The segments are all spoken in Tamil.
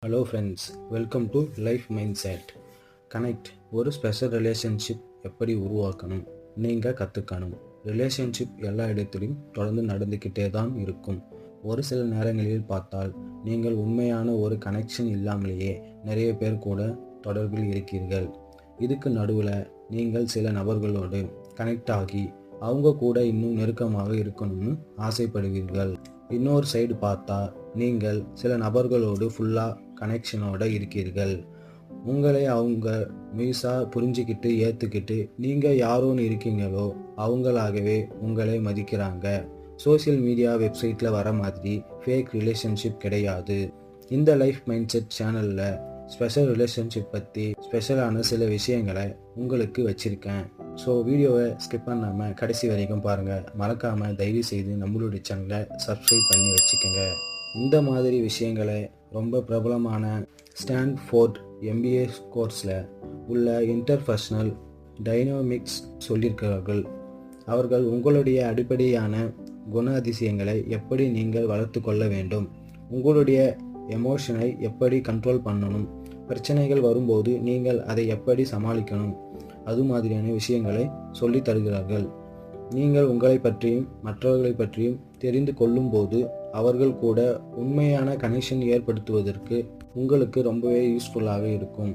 Hello friends, welcome to life mind set. Connect. ஒரு ஸ்பெஷல் ரிலேஷன்ஷிப் எப்படி உருவாக்கணும் நீங்கள் கற்றுக்கணும். ரிலேஷன்ஷிப் எல்லா இடத்துலையும் தொடர்ந்து நடந்துக்கிட்டே தான் இருக்கும். ஒரு சில நேரங்களில் பார்த்தால் நீங்கள் உண்மையான ஒரு கனெக்ஷன் இல்லாமலேயே நிறைய பேர் கூட தொடர்பில் இருக்கிறீர்கள். இதுக்கு நடுவில் நீங்கள் சில நபர்களோடு கனெக்ட் ஆகி அவங்க கூட இன்னும் நெருக்கமாக இருக்கணும்னு ஆசைப்படுவீர்கள். இன்னொரு சைடு பார்த்தா நீங்கள் சில நபர்களோடு ஃபுல்லாக கனெக்ஷனோட இருக்கீர்கள். உங்களை அவங்க முழுசாக புரிஞ்சுக்கிட்டு ஏற்றுக்கிட்டு நீங்கள் யாரோன்னு இருக்கீங்களோ அவங்களாகவே உங்களை மதிக்கிறாங்க. சோசியல் மீடியா வெப்சைட்டில் வர மாதிரி ஃபேக் ரிலேஷன்ஷிப் கிடையாது. இந்த லைஃப் மைண்ட் செட் சேனலில் ஸ்பெஷல் ரிலேஷன்ஷிப் பற்றி ஸ்பெஷலான சில விஷயங்களை உங்களுக்கு வச்சுருக்கேன். ஸோ வீடியோவை ஸ்கிப் பண்ணாமல் கடைசி வரைக்கும் பாருங்கள். மறக்காமல் தயவு செய்து நம்மளுடைய சேனலை சப்ஸ்கிரைப் பண்ணி வச்சுக்கோங்க. இந்த மாதிரி விஷயங்களை ரொம்ப பிரபலமான ஸ்டான்ஃபோர்ட் MBA கோர்ஸில் உள்ள இன்டர்பர்சனல் டைனாமிக்ஸ் சொல்லியிருக்கிறார்கள். அவர்கள் உங்களுடைய அடிப்படையான குணாதிசயங்களை எப்படி நீங்கள் வளர்த்து கொள்ள வேண்டும், உங்களுடைய எமோஷனை எப்படி கண்ட்ரோல் பண்ணணும், பிரச்சனைகள் வரும்போது நீங்கள் அதை எப்படி சமாளிக்கணும், அது மாதிரியான விஷயங்களை சொல்லி தருகிறார்கள். நீங்கள் உங்களை பற்றியும் மற்றவர்களை பற்றியும் தெரிந்து கொள்ளும்போது அவர்கள் கூட உண்மையான கனெக்ஷன் ஏற்படுத்துவதற்கு உங்களுக்கு ரொம்பவே யூஸ்ஃபுல்லாக இருக்கும்.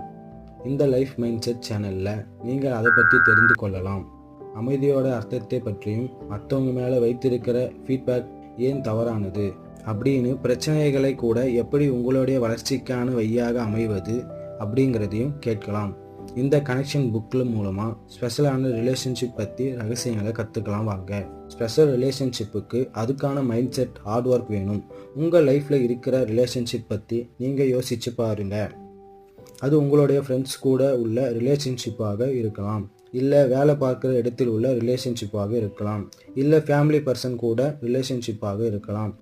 இந்த லைஃப் மைண்ட் செட் சேனலில் நீங்கள் அதை பற்றி தெரிந்து கொள்ளலாம். அமைதியோட அர்த்தத்தை பற்றியும் மற்றவங்க மேலே வைத்திருக்கிற ஃபீட்பேக் ஏன் தவறானது அப்படின்னு, பிரச்சனைகளை கூட எப்படி உங்களுடைய வளர்ச்சிக்கான வழியாக அமைவது அப்படிங்கிறதையும் கேட்கலாம். இந்த கனெக்ஷன் புக்கில் மூலமாக ஸ்பெஷலான ரிலேஷன்ஷிப் பற்றி ரகசியங்களை கற்றுக்கலாம். வாங்க. ஸ்பெஷல் ரிலேஷன்ஷிப்புக்கு அதுக்கான மைண்ட் செட், ஹார்ட் ஒர்க் வேணும். உங்கள் லைஃப்பில் இருக்கிற ரிலேஷன்ஷிப் பற்றி நீங்கள் யோசிச்சு பாருங்கள். அது உங்களுடைய ஃப்ரெண்ட்ஸ் கூட உள்ள ரிலேஷன்ஷிப்பாக இருக்கலாம், இல்லை வேலை பார்க்குற இடத்தில் உள்ள ரிலேஷன்ஷிப்பாக இருக்கலாம், இல்லை ஃபேமிலி பர்சன் கூட ரிலேஷன்ஷிப்பாக இருக்கலாம்,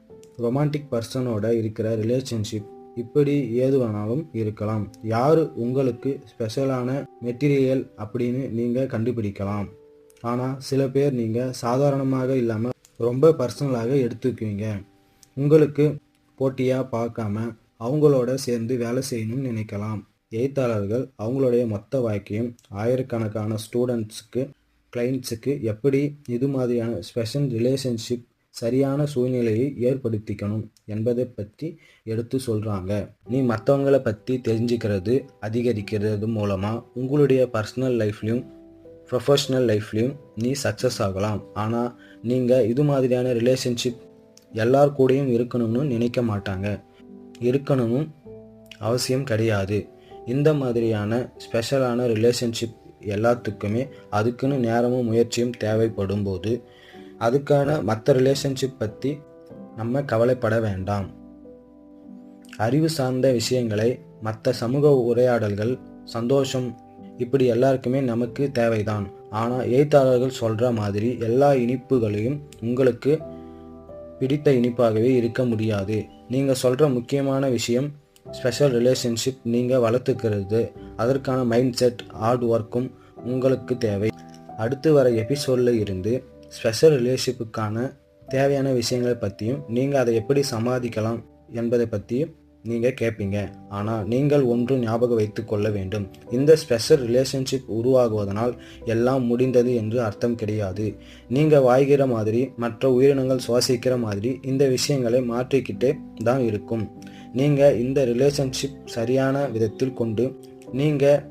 ரொமான்டிக் பர்சனோட இருக்கிற ரிலேஷன்ஷிப், இப்படி ஏது வேணாலும் இருக்கலாம். யார் உங்களுக்கு ஸ்பெஷலான மெட்டீரியல் அப்படின்னு நீங்கள் கண்டுபிடிக்கலாம். ஆனால் சில பேர் நீங்கள் சாதாரணமாக இல்லாமல் ரொம்ப பர்சனலாக எடுத்துக்குவீங்க. உங்களுக்கு போட்டியாக பார்க்காம அவங்களோட சேர்ந்து வேலை செய்யணும்னு நினைக்கலாம். எழுத்தாளர்கள் அவங்களுடைய மொத்த வாழ்க்கையும் ஆயிரக்கணக்கான ஸ்டூடெண்ட்ஸுக்கு, கிளைண்ட்ஸுக்கு எப்படி இது மாதிரியான ஸ்பெஷல் ரிலேஷன்ஷிப் சரியான சூழ்நிலையை ஏற்படுத்திக்கணும் என்பதை பற்றி எடுத்து சொல்கிறாங்க. நீ மற்றவங்களை பற்றி தெரிஞ்சுக்கிறது அதிகரிக்கிறது மூலமாக உங்களுடைய பர்சனல் லைஃப்லையும் ப்ரொஃபஷ்னல் லைஃப்லையும் நீ சக்ஸஸ் ஆகலாம். ஆனால் நீங்கள் இது மாதிரியான ரிலேஷன்ஷிப் எல்லார் கூடயும் இருக்கணும்னு நினைக்க மாட்டாங்க. இருக்கணும்னு அவசியம் கிடையாது. இந்த மாதிரியான ஸ்பெஷலான ரிலேஷன்ஷிப் எல்லாத்துக்குமே அதுக்குன்னு நேரமும் முயற்சியும் தேவைப்படும் போது அதுக்கான மற்ற ரிலேஷன்ஷிப் பற்றி நம்ம கவலைப்பட வேண்டாம். அறிவு சார்ந்த விஷயங்களை, மற்ற சமூக உரையாடல்கள், சந்தோஷம், இப்படி எல்லாருக்குமே நமக்கு தேவைதான். ஆனால் எழுத்தாளர்கள் சொல்கிற மாதிரி எல்லா இனிப்புகளையும் உங்களுக்கு பிடித்த இனிப்பாகவே இருக்க முடியாது. நீங்கள் சொல்கிற முக்கியமான விஷயம் ஸ்பெஷல் ரிலேஷன்ஷிப் நீங்கள் வளர்த்துக்கிறது. அதற்கான மைண்ட் செட், ஹார்ட் ஒர்க்கும் உங்களுக்கு தேவை. அடுத்து வர எபிசோடில் இருந்து ஸ்பெஷல் ரிலேஷன்ஷிப்புக்கான தேவையான விஷயங்களை பற்றியும் நீங்கள் அதை எப்படி சமாளிக்கலாம் என்பதை பற்றியும் நீங்கள் கேட்பீங்க. ஆனால் நீங்கள் ஒன்று ஞாபகம் வைத்து கொள்ள வேண்டும். இந்த ஸ்பெஷல் ரிலேஷன்ஷிப் உருவாகுவதனால் எல்லாம் முடிந்தது என்று அர்த்தம் கிடையாது. நீங்கள் வாழ்கிற மாதிரி, மற்ற உயிரினங்கள் சுவாசிக்கிற மாதிரி இந்த விஷயங்களை மாற்றிக்கிட்டே தான் இருக்கும். நீங்கள் இந்த ரிலேஷன்ஷிப் சரியான விதத்தில் கொண்டு நீங்கள்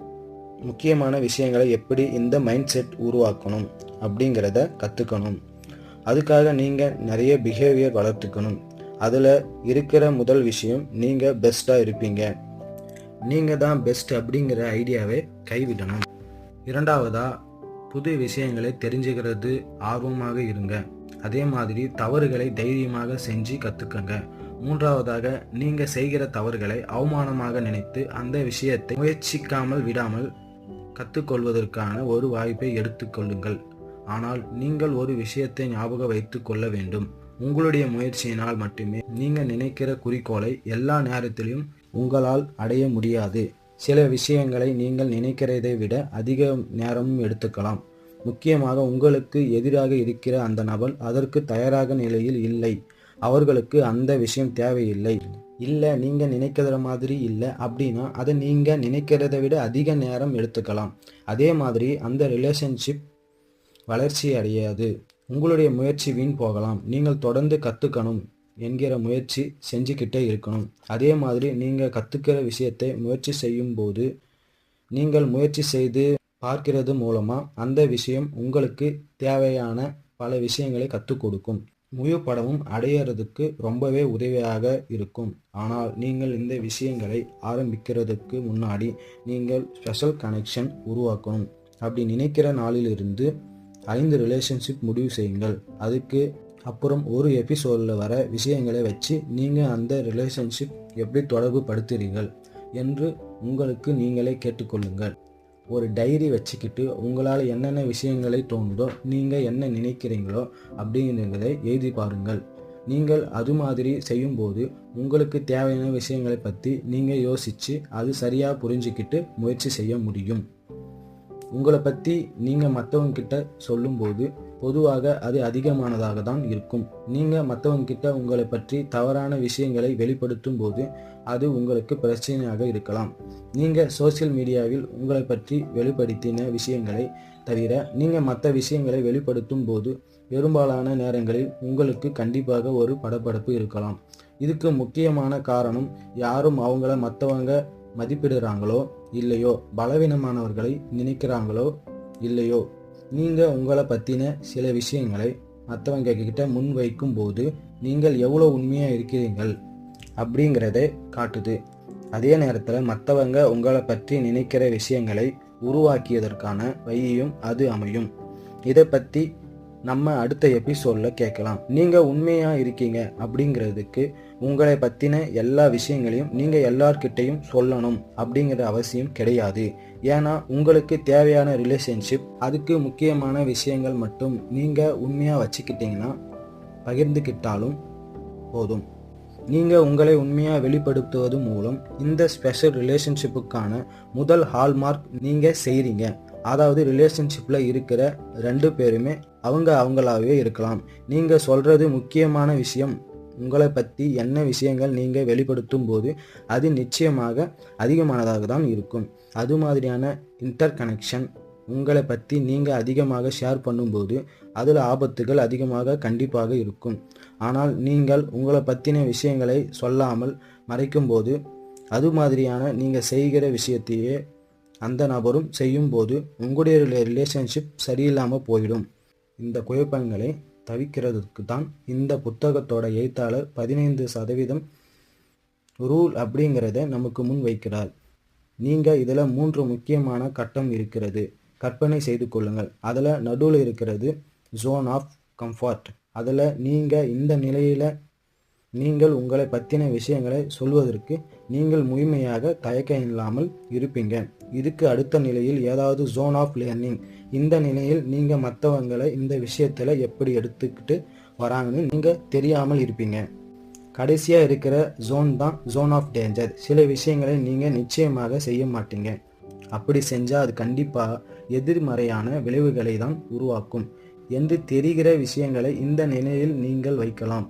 முக்கியமான விஷயங்களை எப்படி இந்த மைண்ட் செட் உருவாக்கணும் அப்படிங்கிறத கற்றுக்கணும். அதுக்காக நீங்கள் நிறைய பிஹேவியர் வளர்த்துக்கணும். அதில் இருக்கிற முதல் விஷயம், நீங்கள் பெஸ்ட்டாக இருப்பீங்க. நீங்கள் தான் பெஸ்ட் அப்படிங்கிற ஐடியாவை கைவிடணும். இரண்டாவதாக, புது விஷயங்களை தெரிஞ்சுக்கிறது ஆர்வமாக இருங்க. அதே மாதிரி தவறுகளை தைரியமாக செஞ்சு கற்றுக்கங்க. மூன்றாவதாக, நீங்கள் செய்கிற தவறுகளை அவமானமாக நினைத்து அந்த விஷயத்தை முயற்சிக்காமல் விடாமல் கற்றுக்கொள்வதற்கான ஒரு வாய்ப்பை எடுத்துக்கொள்ளுங்கள். ஆனால் நீங்கள் ஒரு விஷயத்தை ஞாபகம் வைத்து கொள்ள வேண்டும். உங்களுடைய முயற்சியினால் மட்டுமே நீங்கள் நினைக்கிற குறிக்கோளை எல்லா நேரத்திலும் உங்களால் அடைய முடியாது. சில விஷயங்களை நீங்கள் நினைக்கிறதை விட அதிக நேரமும் எடுத்துக்கலாம். முக்கியமாக உங்களுக்கு எதிராக இருக்கிற அந்த நபர் அதற்கு தயாராக நிலையில் இல்லை. அவர்களுக்கு அந்த விஷயம் தேவையில்லை. இல்லை நீங்கள் நினைக்கிற மாதிரி இல்லை அப்படின்னா அதை நீங்கள் நினைக்கிறத விட அதிக நேரம் எடுத்துக்கலாம். அதே மாதிரி அந்த ரிலேஷன்ஷிப் வளர்ச்சி அடையாது. உங்களுடைய முயற்சி வீண் போகலாம். நீங்கள் தொடர்ந்து கற்றுக்கணும் என்கிற முயற்சி செஞ்சுக்கிட்டே இருக்கணும். அதே மாதிரி நீங்கள் கற்றுக்கிற விஷயத்தை முயற்சி செய்யும்போது நீங்கள் முயற்சி செய்து பார்க்கிறது மூலமாக அந்த விஷயம் உங்களுக்கு தேவையான பல விஷயங்களை கற்றுக் கொடுக்கும். முழு படமும் அடையிறதுக்கு ரொம்பவே உதவியாக இருக்கும். ஆனால் நீங்கள் இந்த விஷயங்களை ஆரம்பிக்கிறதுக்கு முன்னாடி நீங்கள் ஸ்பெஷல் கனெக்ஷன் உருவாக்கணும். அப்படி நினைக்கிற நாளிலிருந்து 5 ரிலேஷன்ஷிப் முடிவு செய்யுங்கள். அதுக்கு அப்புறம் ஒரு எபிசோடில் வர விஷயங்களை வச்சு நீங்கள் அந்த ரிலேஷன்ஷிப் எப்படி தொடர்பு படுத்துறீர்கள் என்று உங்களுக்கு நீங்களே கேட்டுக்கொள்ளுங்கள். ஒரு டைரி வச்சுக்கிட்டு உங்களால் என்னென்ன விஷயங்களை தோணுதோ, நீங்கள் என்ன நினைக்கிறீங்களோ அப்படிங்கிறதை எழுதி பாருங்கள். நீங்கள் அது மாதிரி செய்யும்போது உங்களுக்கு தேவையான விஷயங்களை பற்றி நீங்கள் யோசித்து அது சரியாக புரிஞ்சுக்கிட்டு முயற்சி செய்ய முடியும். உங்களை பற்றி நீங்கள் மற்றவங்கக்கிட்ட சொல்லும்போது பொதுவாக அது அதிகமானதாக தான் இருக்கும். நீங்கள் மற்றவங்கக்கிட்ட உங்களை பற்றி தவறான விஷயங்களை வெளிப்படுத்தும் போது அது உங்களுக்கு பிரச்சனையாக இருக்கலாம். நீங்கள் சோசியல் மீடியாவில் உங்களை பற்றி வெளிப்படுத்தின விஷயங்களை தவிர நீங்கள் மற்ற விஷயங்களை வெளிப்படுத்தும் போது பெரும்பாலான நேரங்களில் உங்களுக்கு கண்டிப்பாக ஒரு படபடப்பு இருக்கலாம். இதுக்கு முக்கியமான காரணம் யாரும் அவங்கள மற்றவங்க மதிப்பிடுறாங்களோ இல்லையோ, பலவீனமானவர்களை நினைக்கிறாங்களோ இல்லையோ, நீங்கள் உங்களை பற்றின சில விஷயங்களை மற்றவங்க கிட்ட முன் வைக்கும் போது நீங்கள் எவ்வளோ உண்மையாக இருக்கிறீர்கள் அப்படிங்கிறத காட்டுது. அதே நேரத்தில் மற்றவங்க உங்களை பற்றி நினைக்கிற விஷயங்களை உருவாக்கியதற்கான வழியும் அது அமையும். இதை பற்றி நம்ம அடுத்த எபிசோடில் கேட்கலாம். நீங்கள் உண்மையாக இருக்கீங்க அப்படிங்கிறதுக்கு உங்களை பற்றின எல்லா விஷயங்களையும் நீங்கள் எல்லார்கிட்டையும் சொல்லணும் அப்படிங்கிற அவசியம் கிடையாது. ஏன்னா உங்களுக்கு தேவையான ரிலேஷன்ஷிப், அதுக்கு முக்கியமான விஷயங்கள் மட்டும் நீங்கள் உண்மையாக வச்சுக்கிட்டீங்கன்னா பகிர்ந்துக்கிட்டாலும் போதும். நீங்கள் உங்களை உண்மையாக வெளிப்படுத்துவது மூலம் இந்த ஸ்பெஷல் ரிலேஷன்ஷிப்புக்கான முதல் ஹால்மார்க் நீங்கள் செய்கிறீங்க. அதாவது ரிலேஷன்ஷிப்பில் இருக்கிற 2 பேருமே அவங்களாவே இருக்கலாம். நீங்கள் சொல்கிறது முக்கியமான விஷயம். உங்களை பற்றி என்ன விஷயங்கள் நீங்கள் வெளிப்படுத்தும் போது அது நிச்சயமாக அதிகமானதாக தான் இருக்கும். அது மாதிரியான இன்டர் கனெக்ஷன் உங்களை பற்றி நீங்கள் அதிகமாக ஷேர் பண்ணும்போது அதில் ஆபத்துகள் அதிகமாக கண்டிப்பாக இருக்கும். ஆனால் நீங்கள் உங்களை பற்றின விஷயங்களை சொல்லாமல் மறைக்கும்போது அது மாதிரியான நீங்கள் செய்கிற விஷயத்தையே அந்த நபரும் செய்யும்போது உங்களுடைய ரிலேஷன்ஷிப் சரியில்லாமல் போயிடும். இந்த குழப்பங்களை தவிர்க்கிறதுக்கு தான் இந்த புத்தகத்தோட எழுத்தாளர் 15% ரூல் அப்படிங்கிறத நமக்கு முன் வைக்கிறார். நீங்கள் இதில் 3 முக்கியமான கட்டம் இருக்கிறது. கற்பனை செய்து கொள்ளுங்கள். அதில் நடுவில் இருக்கிறது ஜோன் ஆஃப் கம்ஃபர்ட். அதில் நீங்கள் இந்த நிலையில் நீங்கள் உங்களை பற்றின விஷயங்களை சொல்வதற்கு நீங்கள் முழுமையாக தயக்கம் இல்லாமல் இருப்பீங்க. இதுக்கு அடுத்த நிலையில் ஏதாவது ஜோன் ஆஃப் லேர்னிங். இந்த நிலையில் நீங்கள் மற்றவங்களை இந்த விஷயத்தில் எப்படி எடுத்துக்கிட்டு வராங்கன்னு நீங்கள் தெரியாமல் இருப்பீங்க. கடைசியாக இருக்கிற ஜோன் தான் ஜோன் ஆஃப் டேஞ்சர். சில விஷயங்களை நீங்கள் நிச்சயமாக செய்ய மாட்டீங்க. அப்படி செஞ்சால் அது கண்டிப்பாக எதிர்மறையான விளைவுகளை தான் உருவாக்கும் என்று தெரிகிற விஷயங்களை இந்த நிலையில் நீங்கள் வைக்கலாம்.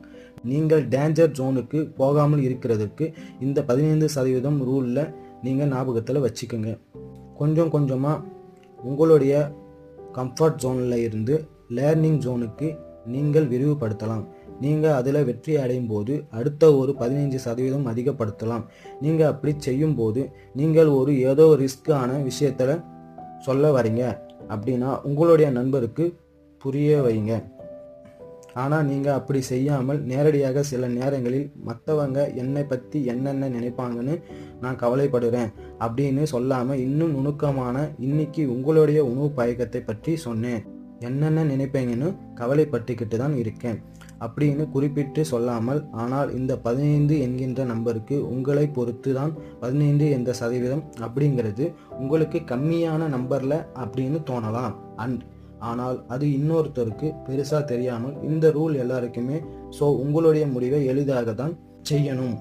நீங்கள் டேஞ்சர் ஜோனுக்கு போகாமல் இருக்கிறதுக்கு இந்த 15% ரூலில் நீங்கள் ஞாபகத்தில் வச்சுக்கோங்க. கொஞ்சம் கொஞ்சமாக உங்களுடைய கம்ஃபர்ட் ஜோனில் இருந்து லேர்னிங் ஜோனுக்கு நீங்கள் விரிவுபடுத்தலாம். நீங்கள் அதில் வெற்றி அடையும் போது அடுத்த ஒரு 15% அதிகப்படுத்தலாம். நீங்கள் அப்படி செய்யும் போது நீங்கள் ஏதோ ரிஸ்கான விஷயத்தில் சொல்ல வரீங்க அப்படின்னா உங்களுடைய நண்பருக்கு புரிய வைங்க. ஆனால் நீங்கள் அப்படி செய்யாமல் நேரடியாக சில நேரங்களில் மற்றவங்க என்னை பற்றி என்னென்ன நினைப்பாங்கன்னு நான் கவலைப்படுறேன் அப்படின்னு சொல்லாமல் இன்னும் நுணுக்கமான இன்னைக்கு உங்களுடைய உணவு பழக்கத்தை பற்றி சொன்னேன், என்னென்ன நினைப்பீங்கன்னு கவலைப்பட்டுக்கிட்டு தான் இருக்கேன் அப்படின்னு குறிப்பிட்டு சொல்லாமல், ஆனால் இந்த 15 என்கின்ற நம்பருக்கு உங்களை பொறுத்து தான் 15 என்ற சதவீதம் அப்படிங்கிறது உங்களுக்கு கம்மியான நம்பரில் அப்படின்னு தோணலாம். ஆனால் அது இன்னொருத்தருக்கு பெருசாக தெரியாமல் இந்த ரூல் எல்லாருக்குமே. ஸோ உங்களுடைய முடிவை எளிதாக தான் செய்யணும்.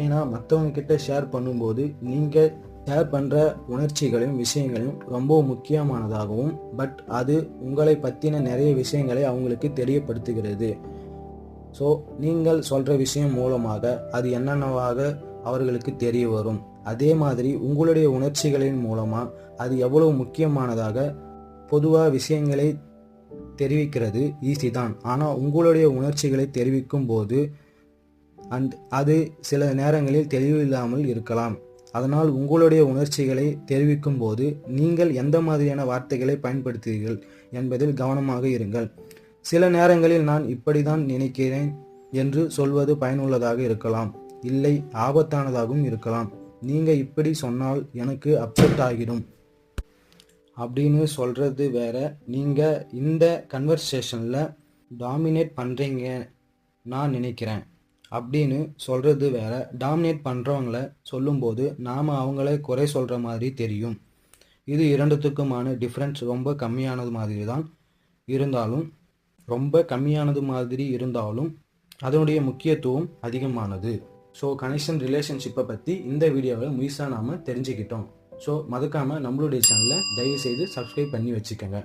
ஏன்னா மற்றவங்க கிட்ட ஷேர் பண்ணும்போது நீங்கள் ஷேர் பண்ணுற உணர்ச்சிகளையும் விஷயங்களையும் ரொம்ப முக்கியமானதாகவும், பட் அது உங்களை பற்றின நிறைய விஷயங்களை அவங்களுக்கு தெரியப்படுத்துகிறது. ஸோ நீங்கள் சொல்கிற விஷயம் மூலமாக அது என்னென்னவாக அவர்களுக்கு தெரிய வரும். அதே மாதிரி உங்களுடைய உணர்ச்சிகளின் மூலமாக அது எவ்வளவு முக்கியமானதாக பொதுவாக விஷயங்களை தெரிவிக்கிறது ஈஸி தான். ஆனால் உங்களுடைய உணர்ச்சிகளை தெரிவிக்கும் போது அது சில நேரங்களில் தெளிவில்லாமல் இருக்கலாம். அதனால் உங்களுடைய உணர்ச்சிகளை தெரிவிக்கும் போது நீங்கள் எந்த மாதிரியான வார்த்தைகளை பயன்படுத்துகிறீர்கள் என்பதில் கவனமாக இருங்கள். சில நேரங்களில் நான் இப்படி தான் நினைக்கிறேன் என்று சொல்வது பயனுள்ளதாக இருக்கலாம், இல்லை ஆபத்தானதாகவும் இருக்கலாம். நீங்கள் இப்படி சொன்னால் எனக்கு அப்செட் ஆகிடும் அப்படின்னு சொல்கிறது வேற. நீங்கள் இந்த கன்வர்சேஷனில் டாமினேட் பண்ணுறீங்க நான் நினைக்கிறேன் அப்படின்னு சொல்கிறது வேற. டாமினேட் பண்ணுறவங்கள சொல்லும்போது நாம் அவங்கள குறை சொல்கிற மாதிரி தெரியும். இது இரண்டுத்துக்குமான டிஃப்ரென்ஸ் ரொம்ப கம்மியானது மாதிரி இருந்தாலும் அதனுடைய முக்கியத்துவம் அதிகமானது. ஸோ கனெக்ஷன் ரிலேஷன்ஷிப்பை பற்றி இந்த வீடியோவில் முழுசாக நாம் தெரிஞ்சுக்கிட்டோம். ஸோ மறக்காமல் நம்மளுடைய சேனலை தயவுசெய்து சப்ஸ்கிரைப் பண்ணி வச்சுக்கோங்க.